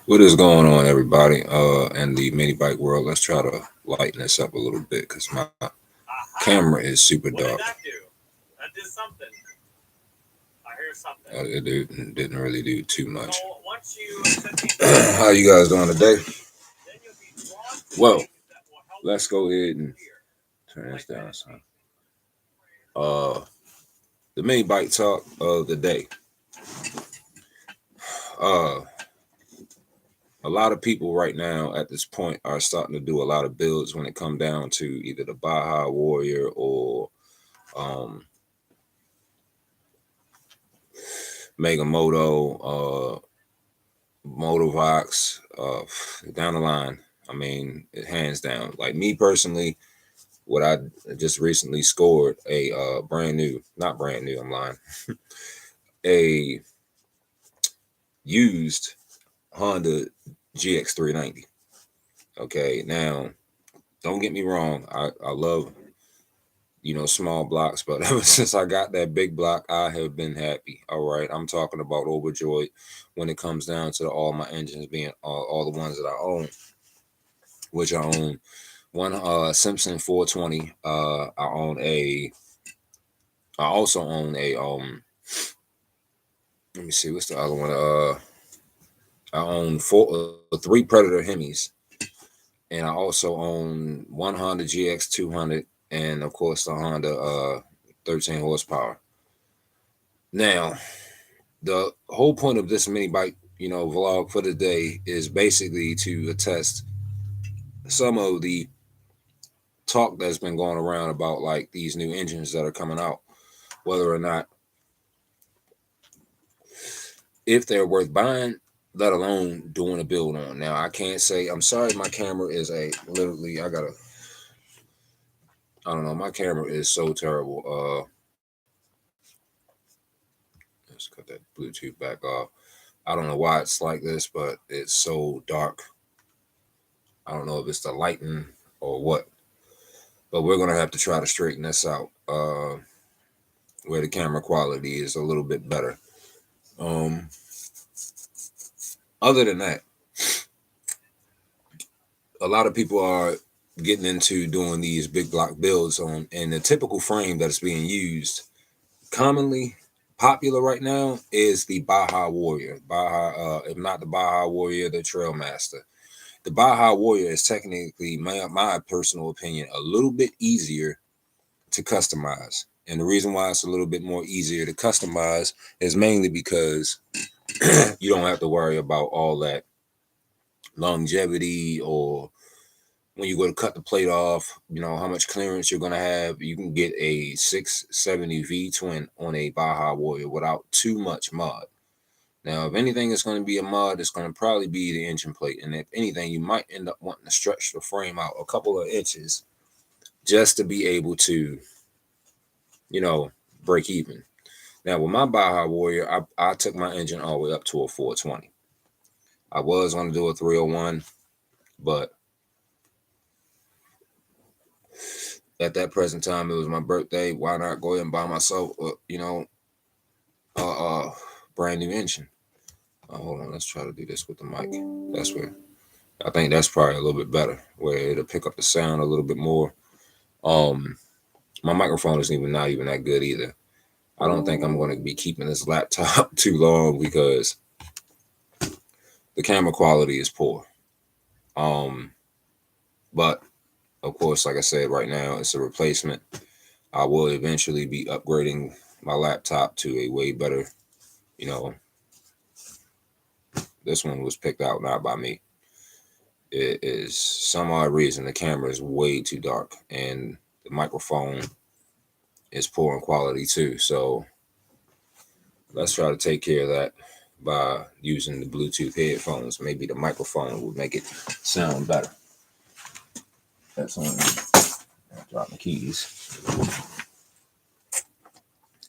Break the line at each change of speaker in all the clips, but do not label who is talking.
What is going on, everybody? In the mini bike world, let's try to lighten this up a little bit because my camera is super dark. It didn't really do too much. How you guys doing today? Well, let's go ahead and turn this down. Son. Uh, the mini bike talk of the day. Uh, a lot of people right now at this point are starting to do a lot of builds when it come down to either the Baja Warrior or um, Mega Moto, Motovox, down the line. I mean, hands down. Like me personally, what I just recently scored a brand new, not brand new, I'm lying, a used Honda GX390. Okay, now don't get me wrong, I love small blocks, but ever since I got that big block, I have been happy. All right, I'm talking about overjoyed when it comes down to all my engines being all the ones that I own, which I own one Simpson 420. I also own a let me see what's the other one. I own three Predator Hemis, and I also own one Honda GX 200, and of course the Honda 13 horsepower. Now, the whole point of this mini bike, vlog for the day is basically to attest some of the talk that's been going around about like these new engines that are coming out, whether or not if they're worth buying, let alone doing a build on. Now, I can't say, I'm sorry, my camera is literally, I don't know, my camera is so terrible. Let's cut that Bluetooth back off. I don't know why it's like this, but it's so dark. I don't know if it's the lighting or what, but we're gonna have to try to straighten this out. Where the camera quality is a little bit better. Um, Other than that, a lot of people are getting into doing these big block builds on, and the typical frame that is being used commonly popular right now is the Baja Warrior. If not the Baja Warrior, the Trailmaster. The Baja Warrior is technically, my personal opinion, a little bit easier to customize. And the reason why it's a little bit more easier to customize is mainly because you don't have to worry about all that longevity, or when you go to cut the plate off, how much clearance you're going to have. You can get a 670 V twin on a Baja Warrior without too much mud. Now, if anything is going to be a mud, it's going to probably be the engine plate. And if anything, you might end up wanting to stretch the frame out a couple of inches just to be able to, you know, break even. Now, with my Baja Warrior, I took my engine all the way up to a 420. I was going to do a 301, but at that present time, it was my birthday. Why not go ahead and buy myself, a brand new engine? Hold on, let's try to do this with the mic. That's where I think that's probably a little bit better, where it'll pick up the sound a little bit more. Um, my microphone is even not even that good either. I don't think I'm going to be keeping this laptop too long because the camera quality is poor. Um, but of course, like I said, right now it's a replacement. I will eventually be upgrading my laptop to a way better, you know, this one was picked out not by me. It is some odd reason the camera is way too dark and the microphone is poor in quality too. So let's try to take care of that by using the Bluetooth headphones. Maybe the microphone would make it sound better. That's on. Drop my keys.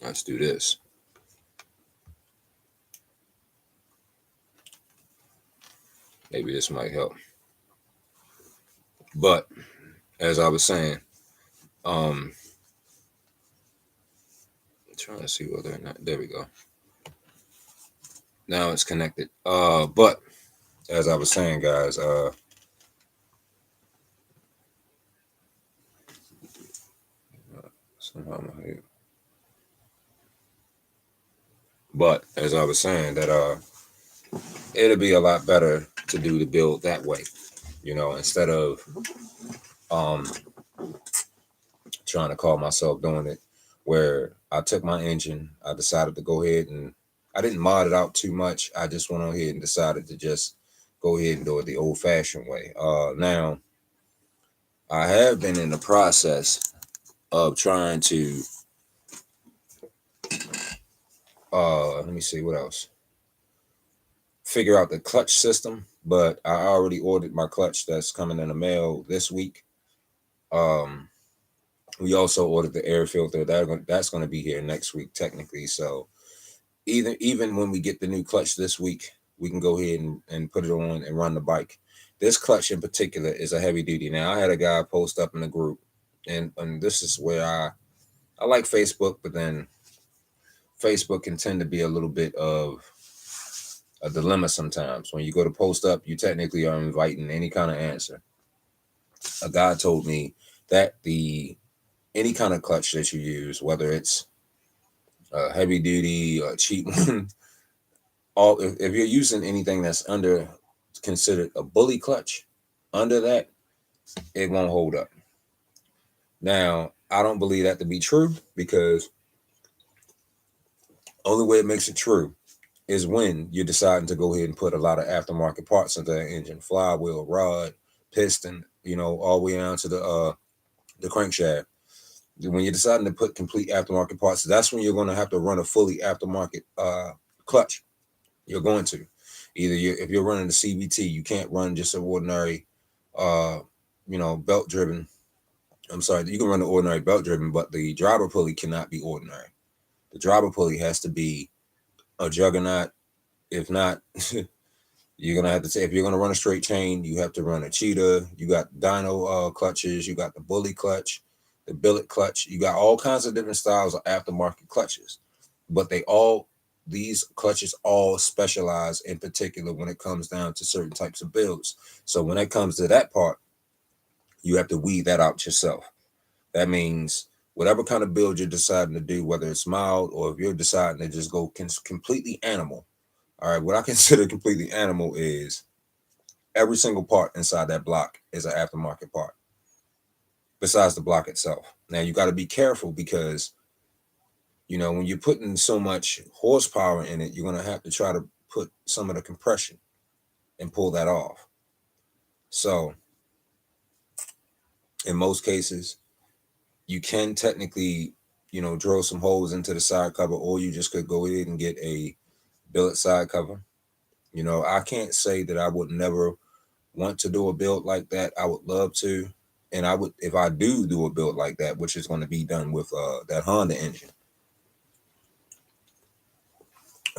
Let's do this. Maybe this might help. But as I was saying, I'm trying to see whether or not there we go. Now it's connected. But as I was saying, guys, somehow my head. But as I was saying, that it'll be a lot better to do the build that way, instead of um trying to call myself doing it, where I took my engine, I decided to go ahead and I didn't mod it out too much. I just went on ahead and decided to just go ahead and do it the old fashioned way. Now I have been in the process of trying to let me see what else. Figure out the clutch system, but I already ordered my clutch that's coming in the mail this week. Um, we also ordered the air filter that's going to be here next week technically. So even when we get the new clutch this week, we can go ahead and put it on and run the bike. This clutch in particular is a heavy duty. Now I had a guy post up in the group, and this is where I like Facebook, but then Facebook can tend to be a little bit of a dilemma sometimes. When you go to post up, you technically are inviting any kind of answer. A guy told me that the any kind of clutch that you use, whether it's a heavy duty or cheap one, all if you're using anything that's under considered a bully clutch, under that, it won't hold up. Now, I don't believe that to be true because only way it makes it true is when you're deciding to go ahead and put a lot of aftermarket parts into that engine, flywheel, rod, piston, all the way down to the crankshaft. When you're deciding to put complete aftermarket parts, that's when you're going to have to run a fully aftermarket clutch. You're going to either if you're running the CVT, you can't run just an ordinary, uh, belt driven. I'm sorry, you can run the ordinary belt driven, but the driver pulley cannot be ordinary. The driver pulley has to be a juggernaut. If not, you're gonna have to say if you're gonna run a straight chain, you have to run a cheetah. You got dyno clutches. You got the bully clutch, the billet clutch. You got all kinds of different styles of aftermarket clutches, but these clutches all specialize in particular when it comes down to certain types of builds. So when it comes to that part, you have to weed that out yourself. That means whatever kind of build you're deciding to do, whether it's mild or if you're deciding to just go completely animal. All right, what I consider completely animal is every single part inside that block is an aftermarket part, besides the block itself. Now you got to be careful because when you're putting so much horsepower in it, you're gonna have to try to put some of the compression and pull that off. So in most cases, you can technically, drill some holes into the side cover, or you just could go ahead and get a billet side cover. I can't say that I would never want to do a build like that. I would love to. And I would, if I do a build like that, which is going to be done with that Honda engine,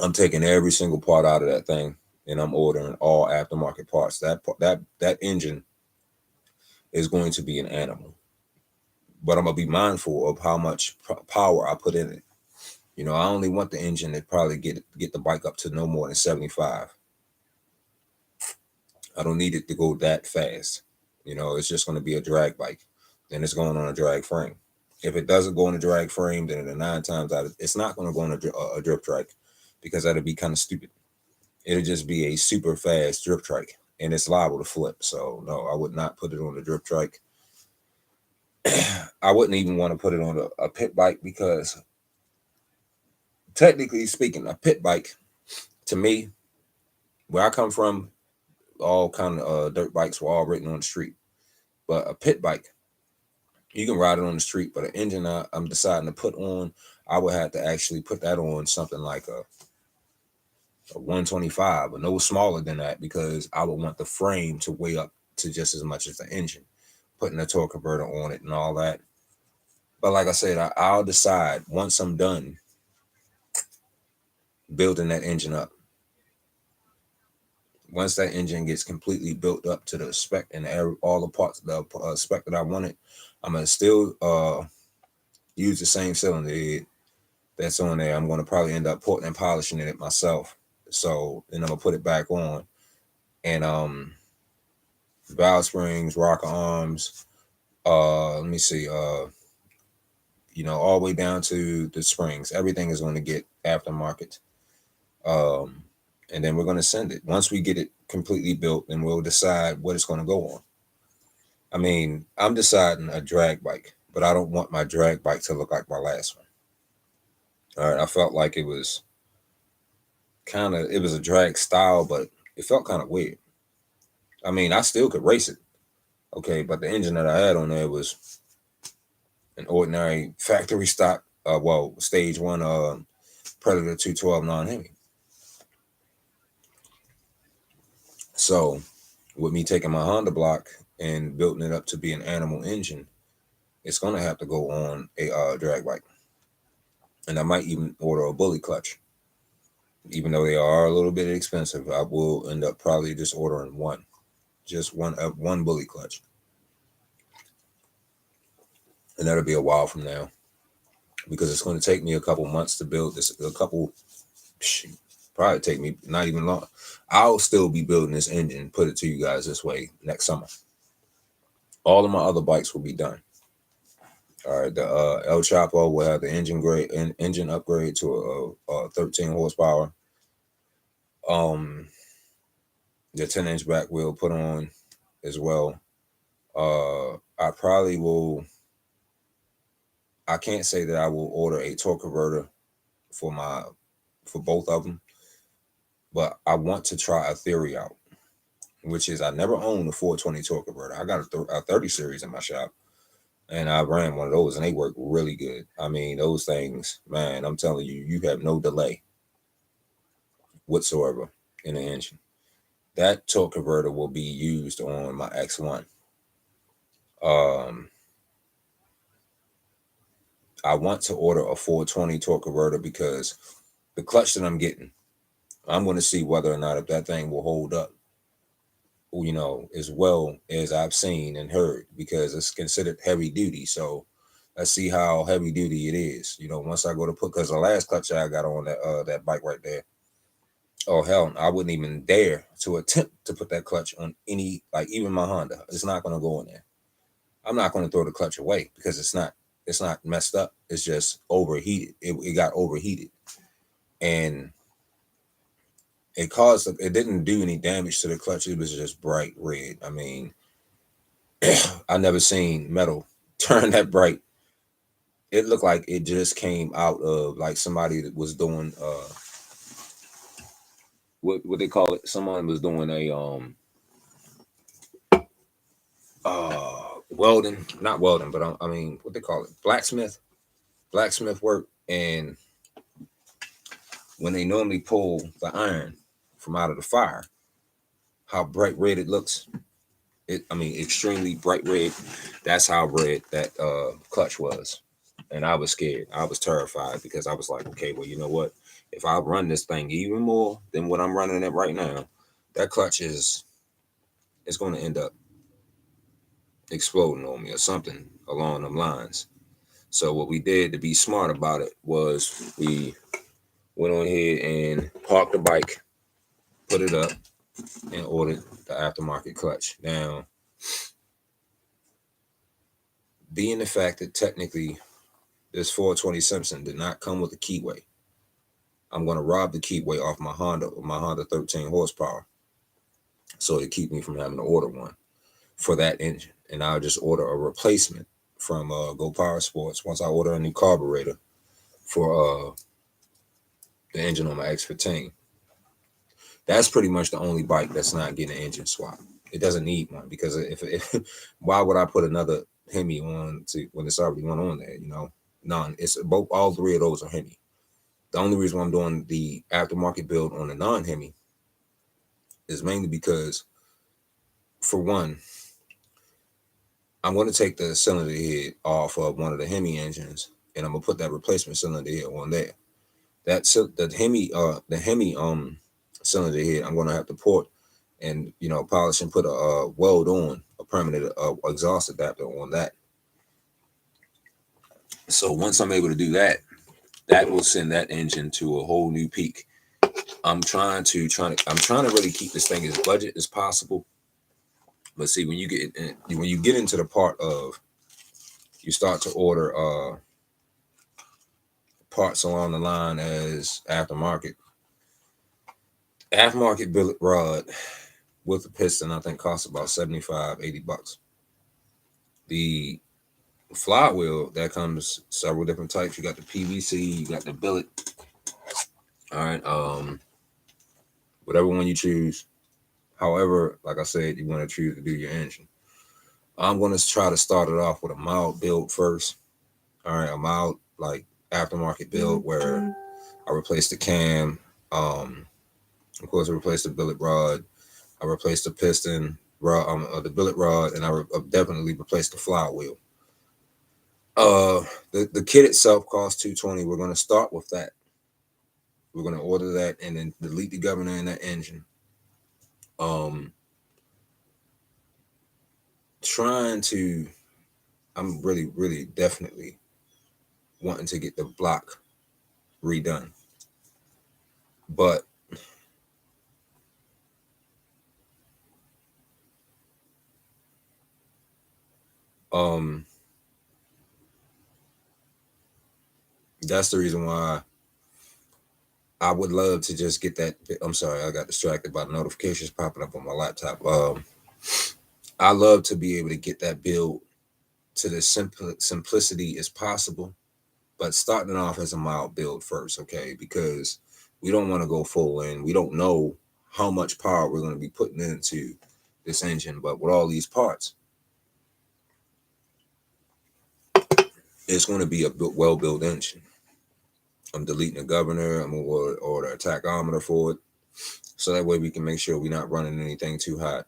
I'm taking every single part out of that thing and I'm ordering all aftermarket parts. That engine is going to be an animal, but I'm gonna be mindful of how much power I put in it. I only want the engine to probably get the bike up to no more than 75. I don't need it to go that fast. It's just going to be a drag bike, and it's going on a drag frame. If it doesn't go on a drag frame, then the 9 times out of it's not going to go on a drip trike because that'd be kind of stupid. It'll just be a super fast drip trike, and it's liable to flip. So no, I would not put it on a drip trike. I wouldn't even want to put it on a pit bike because technically speaking, a pit bike to me, where I come from, all kind of dirt bikes were all written on the street. But a pit bike, you can ride it on the street. But an engine I'm deciding to put on, I would have to actually put that on something like a 125, or no smaller than that, because I would want the frame to weigh up to just as much as the engine, putting a torque converter on it and all that. But like I said, I'll decide once I'm done building that engine up. Once that engine gets completely built up to the spec and all the parts, the spec that I wanted, I'm gonna still use the same cylinder head that's on there. I'm gonna probably end up porting and polishing it myself. So then I'm gonna put it back on and valve springs, rocker arms. Let me see. All the way down to the springs. Everything is going to get aftermarket. Um, and then we're going to send it. Once we get it completely built, then we'll decide what it's going to go on. I mean, I'm deciding a drag bike, but I don't want my drag bike to look like my last one. All right, I felt like it was a drag style, but it felt kind of weird. I mean, I still could race it, okay, but the engine that I had on there was an ordinary factory stock, stage one Predator 212 non-Hemi. So with me taking my Honda block and building it up to be an animal engine, it's going to have to go on a drag bike. And I might even order a bully clutch. Even though they are a little bit expensive, I will end up probably just ordering one bully clutch. And that'll be a while from now, because it's going to take me a couple months to build this. Probably take me not even long. I'll still be building this engine, put it to you guys this way next summer. All of my other bikes will be done. All right, the El Chapo will have the engine upgrade to a 13 horsepower. The 10-inch back wheel put on as well. I probably will. I can't say that I will order a torque converter for both of them, but I want to try a theory out, which is I never owned a 420 torque converter. I got a 30 series in my shop, and I ran one of those, and they work really good. I mean, those things, man, I'm telling you, you have no delay whatsoever in the engine. That torque converter will be used on my X1. Um, I want to order a 420 torque converter because the clutch that I'm getting, I'm going to see whether or not if that thing will hold up, as well as I've seen and heard, because it's considered heavy duty. So let's see how heavy duty it is. Once I go to because the last clutch I got on that bike right there, oh hell, I wouldn't even dare to attempt to put that clutch on any, like even my Honda. It's not going to go in there. I'm not going to throw the clutch away because it's not messed up. It's just overheated. It got overheated, and it didn't do any damage to the clutch. It was just bright red. I mean, I never seen metal turn that bright. It looked like it just came out of like somebody that was doing what they call it. Someone was doing a welding, not welding, but I mean what they call it, blacksmith work. And when they normally pull the iron from out of the fire, how bright red it looks. Extremely bright red. That's how red that clutch was. And I was scared. I was terrified because I was like, okay, well, you know what? If I run this thing even more than what I'm running it right now, that clutch is going to end up exploding on me or something along them lines. So what we did to be smart about it was we went on ahead and parked the bike, put it up, and ordered the aftermarket clutch. Now, being the fact that technically this 420 Simpson did not come with a keyway, I'm going to rob the keyway off my Honda 13 horsepower, so to keep me from having to order one for that engine. And I'll just order a replacement from Go Power Sports once I order a new carburetor for the engine on my X15. That's pretty much the only bike that's not getting an engine swap. It doesn't need one, because if why would I put another Hemi on when it's already one on there? None. It's both. All three of those are Hemi. The only reason why I'm doing the aftermarket build on the non-Hemi is mainly because, for one, I'm going to take the cylinder head off of one of the Hemi engines, and I'm going to put that replacement cylinder head on there. The Hemi cylinder head, I'm going to have to port and polish and put a weld on a permanent exhaust adapter on that. So once I'm able to do that, that will send that engine to a whole new peak. I'm trying to really keep this thing as budget as possible. But see, when you get into the part of you start to order parts along the line as aftermarket billet rod with a piston, I think costs about 75, $80. The flywheel that comes several different types. You got the PVC, you got the billet. All right, whatever one you choose. However, like I said, you want to choose to do your engine. I'm going to try to start it off with a mild build first. All right, a mild like aftermarket build where I replace the cam. Of course, I replaced the billet rod. I replaced the piston rod, the billet rod, and I definitely replaced the flywheel. The kit itself costs $220. We're going to start with that. We're going to order that and then delete the governor in that engine. Trying to, I'm really definitely wanting to get the block redone, but that's the reason why I would love to just get that. I'm sorry, I got distracted by the notifications popping up on my laptop. I love to be able to get that build to the simplicity as possible, but starting off as a mild build first, okay? Because we don't want to go full in. We don't know how much power we're going to be putting into this engine, but with all these parts, it's going to be a well-built engine. I'm deleting the governor. I'm going to order a tachometer for it, so that way we can make sure we're not running anything too hot.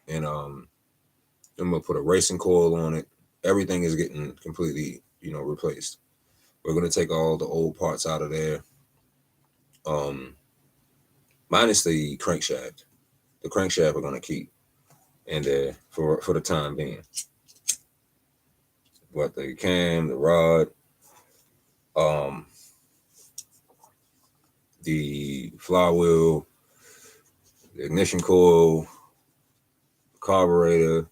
And I'm going to put a racing coil on it. Everything is getting completely, replaced. We're going to take all the old parts out of there, minus the crankshaft. The crankshaft we're going to keep in there for the time being. But the cam, the rod, the flywheel, the ignition coil, carburetor,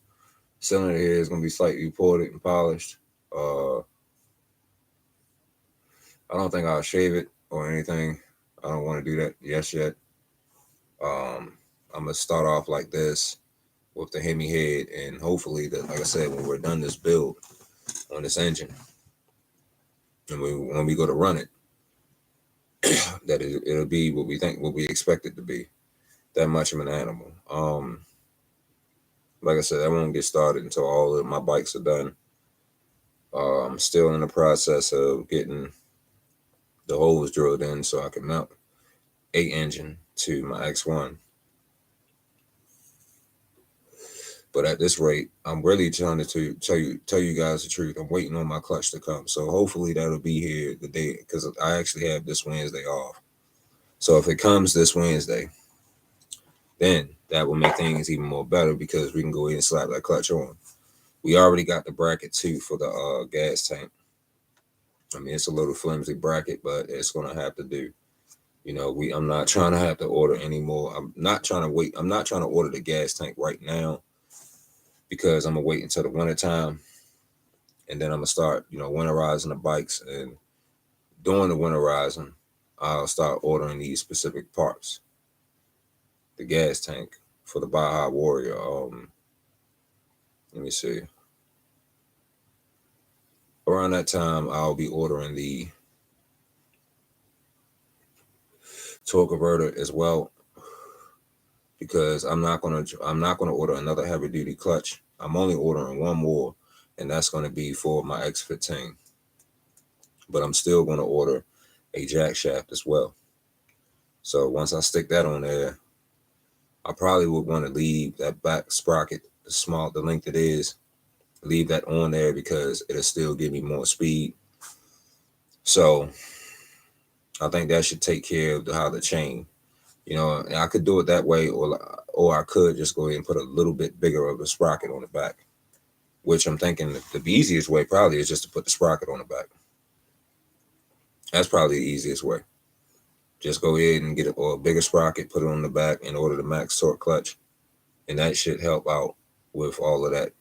cylinder here is going to be slightly ported and polished. I don't think I'll shave it or anything. I don't want to do that yet. I'm going to start off like this with the Hemi head, and hopefully that, like I said, when we're done this build on this engine, and when we go to run it, that it'll be what we expect it to be. That much of an animal. Like I said, I won't get started until all of my bikes are done. I'm still in the process of getting the holes drilled in so I can mount a engine to my X1. But at this rate, I'm really trying to tell you guys the truth. I'm waiting on my clutch to come. So hopefully that'll be here the day, because I actually have this Wednesday off. So if it comes this Wednesday, then that will make things even more better, because we can go ahead and slap that clutch on. We already got the bracket too for the gas tank. I mean, it's a little flimsy bracket, but it's gonna have to do. I'm not trying to have to order anymore. I'm not trying to wait. I'm not trying to order the gas tank right now, because I'm gonna wait until the winter time, and then I'm gonna start, winterizing the bikes. And during the winterizing, I'll start ordering these specific parts. The gas tank for the Baja Warrior. Let me see. Around that time, I'll be ordering the torque converter as well, because I'm not gonna order another heavy duty clutch. I'm only ordering one more, and that's gonna be for my X15. But I'm still gonna order a jack shaft as well. So once I stick that on there, I probably would want to leave that back sprocket, the length it is, leave that on there, because it'll still give me more speed. So I think that should take care of how the chain, and I could do it that way, or I could just go ahead and put a little bit bigger of a sprocket on the back, which I'm thinking the easiest way probably is just to put the sprocket on the back. That's probably the easiest way. Just go ahead and get a bigger sprocket, put it on the back, and order the max torque clutch, and that should help out with all of that,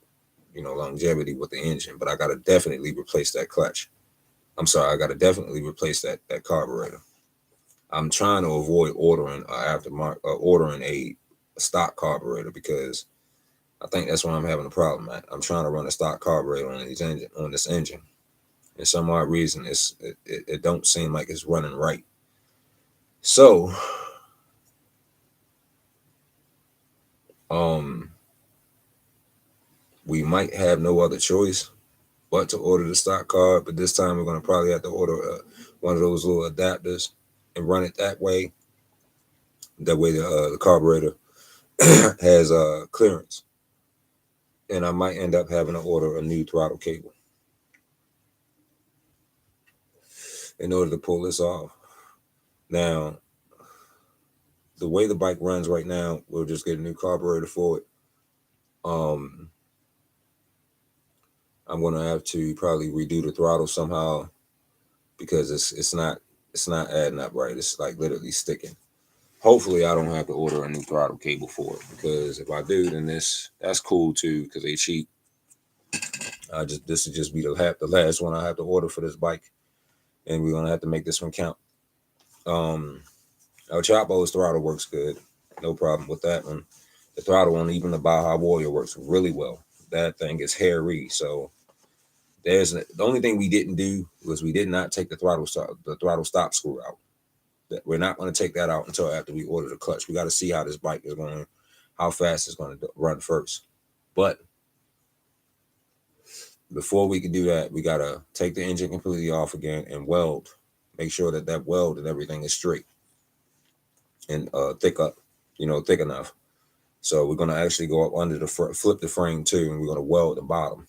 longevity with the engine. But I gotta definitely replace that clutch. I'm sorry, I gotta definitely replace that carburetor. I'm trying to avoid ordering ordering a stock carburetor, because I think that's why I'm having a problem at. I'm trying to run a stock carburetor on this engine. And some odd reason it don't seem like it's running right. So um we might have no other choice but to order the stock carb, but this time we're going to probably have to order one of those little adapters and run it that way. That way the carburetor has clearance, and I might end up having to order a new throttle cable in order to pull this off. Now, the way the bike runs right now, we'll just get a new carburetor for it. I'm gonna have to probably redo the throttle somehow, because it's not adding up right. It's like literally sticking. Hopefully, I don't have to order a new throttle cable for it, because if I do, then that's cool too, because they cheap. This will just be the last one I have to order for this bike, and we're gonna have to make this one count. El Chapo's throttle works good, no problem with that one. The throttle on even the Baja Warrior works really well. That thing is hairy, so the only thing we didn't do was we did not take the throttle stop screw out. We're not going to take that out until after we order the clutch. We got to see how this bike is going, how fast it's going to run first. But before we can do that, we got to take the engine completely off again and weld. Make sure that weld and everything is straight and thick enough. So we're going to actually go up under flip the frame too, and we're going to weld the bottom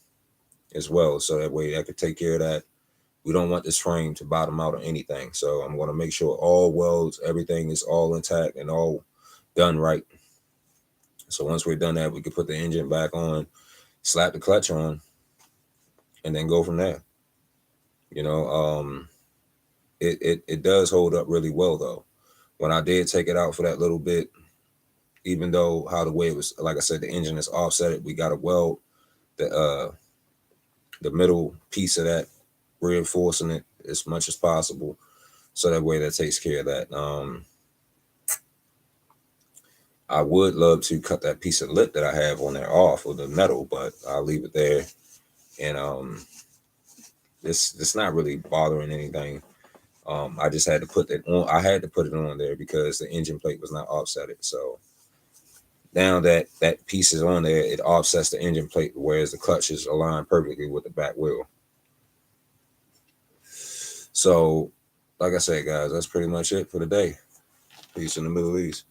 as well. So that way that could take care of that. We don't want this frame to bottom out or anything. So I'm going to make sure all welds, everything is all intact and all done right. So once we're done that, we can put the engine back on, slap the clutch on, and then go from there. It does hold up really well though. When I did take it out for that little bit, even though how the way it was, like I said, the engine is offset, we got to weld the middle piece of that, reinforcing it as much as possible, so that way that takes care of that. I would love to cut that piece of lip that I have on there off of the metal, but I'll leave it there. And it's not really bothering anything. I just had to put that on. I had to put it on there because the engine plate was not offsetted. So now that that piece is on there, it offsets the engine plate, whereas the clutch is aligned perfectly with the back wheel. So, like I said, guys, that's pretty much it for today. Peace in the Middle East.